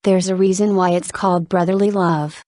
There's a reason why it's called brotherly love.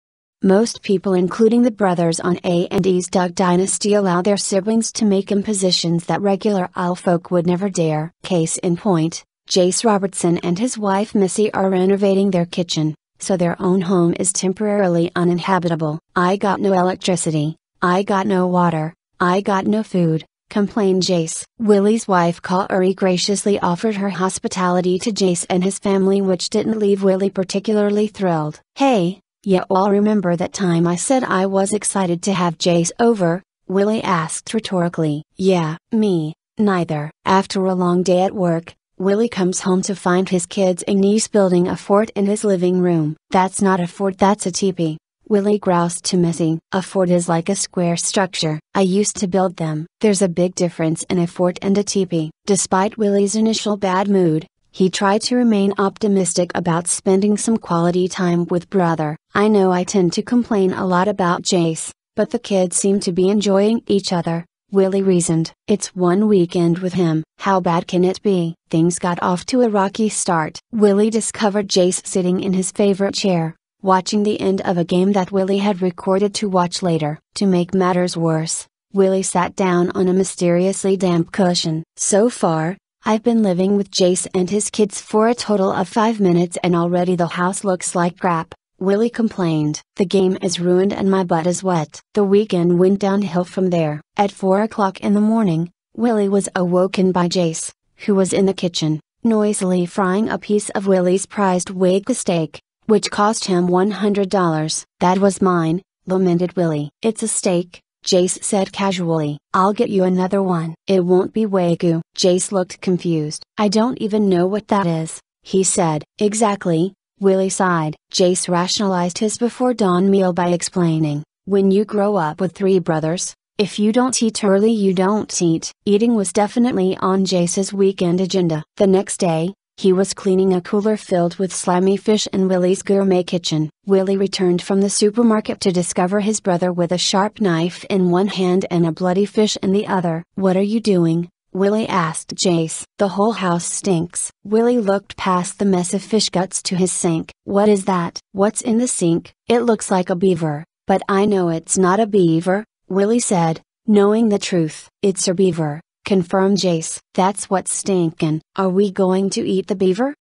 Most people, including the brothers on A&E's Duck Dynasty, allow their siblings to make impositions that regular Isle folk would never dare. Case in point, Jase Robertson and his wife Missy are renovating their kitchen, so their own home is temporarily uninhabitable. "I got no electricity, I got no water, I got no food," complained Jase. Willie's wife Korie graciously offered her hospitality to Jase and his family, which didn't leave Willie particularly thrilled. "Hey, you all remember that time I said I was excited to have Jase over?" Willie asked rhetorically. "Yeah, me, neither." After a long day at work, Willie comes home to find his kids and niece building a fort in his living room. "That's not a fort, that's a teepee," Willie groused to Missy. "A fort is like a square structure. I used to build them." There's a big difference in a fort and a teepee. Despite Willie's initial bad mood, he tried to remain optimistic about spending some quality time with brother. "I know I tend to complain a lot about Jase, but the kids seem to be enjoying each other," Willie reasoned. "It's one weekend with him. How bad can it be?" Things got off to a rocky start. Willie discovered Jase sitting in his favorite chair, watching the end of a game that Willie had recorded to watch later. To make matters worse, Willie sat down on a mysteriously damp cushion. "So far, I've been living with Jase and his kids for a total of 5 minutes and already the house looks like crap," Willie complained. "The game is ruined and my butt is wet." The weekend went downhill from there. At 4 o'clock in the morning, Willie was awoken by Jase, who was in the kitchen, noisily frying a piece of Willie's prized wagyu steak, which cost him $100. "That was mine," lamented Willie. "It's a steak," Jase said casually. "I'll get you another one." "It won't be wagyu." Jase looked confused. "I don't even know what that is," he said. "Exactly," Willie sighed. Jase rationalized his before dawn meal by explaining, "When you grow up with 3 brothers, if you don't eat early you don't eat." Eating was definitely on Jase's weekend agenda. The next day, he was cleaning a cooler filled with slimy fish in Willie's gourmet kitchen. Willie returned from the supermarket to discover his brother with a sharp knife in one hand and a bloody fish in the other. "What are you doing?" Willie asked Jase. "The whole house stinks." Willie looked past the mess of fish guts to his sink. "What is that?" "What's in the sink?" "It looks like a beaver, but I know it's not a beaver," Willie said, knowing the truth. "It's a beaver," confirmed Jase. "That's what's stinkin'." "Are we going to eat the beaver?"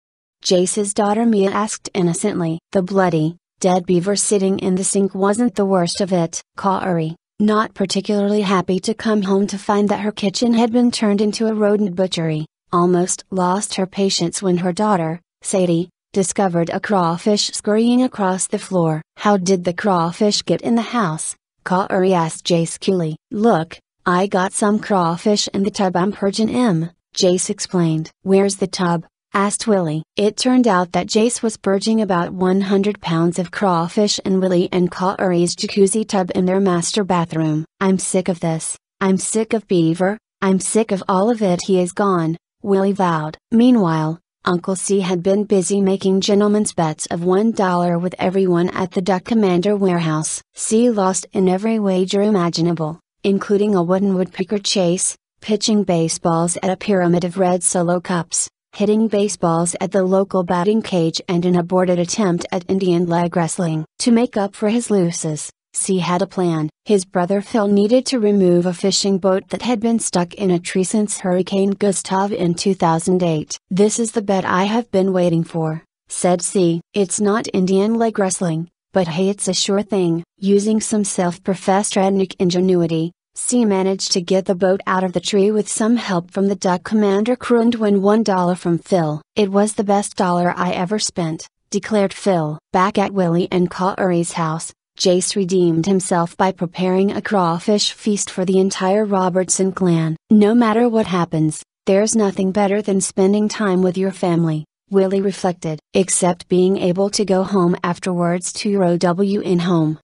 Jase's daughter Mia asked innocently. The bloody, dead beaver sitting in the sink wasn't the worst of it. Korie, not particularly happy to come home to find that her kitchen had been turned into a rodent butchery, almost lost her patience when her daughter, Sadie, discovered a crawfish scurrying across the floor. "How did the crawfish get in the house?" Korie asked Jase coolly. "Look, I got some crawfish in the tub I'm purging 'em," Jase explained. "Where's the tub?" asked Willie. It turned out that Jase was purging about 100 pounds of crawfish in Willie and Korie's jacuzzi tub in their master bathroom. "I'm sick of this. I'm sick of beaver. I'm sick of all of it." "He is gone," Willie vowed. Meanwhile, Uncle C had been busy making gentlemen's bets of $1 with everyone at the Duck Commander warehouse. C lost in every wager imaginable, including a wooden woodpecker chase, pitching baseballs at a pyramid of red Solo cups, hitting baseballs at the local batting cage, and an aborted attempt at Indian leg wrestling. To make up for his losses, C had a plan. His brother Phil needed to remove a fishing boat that had been stuck in a tree since Hurricane Gustav in 2008. "This is the bet I have been waiting for," said C. "It's not Indian leg wrestling, but hey, it's a sure thing." Using some self-professed redneck ingenuity, C managed to get the boat out of the tree with some help from the Duck Commander crew and win $1 from Phil. "It was the best dollar I ever spent," declared Phil. Back at Willie and Korie's house, Jase redeemed himself by preparing a crawfish feast for the entire Robertson clan. "No matter what happens, there's nothing better than spending time with your family," Willie reflected. "Except being able to go home afterwards to row in home."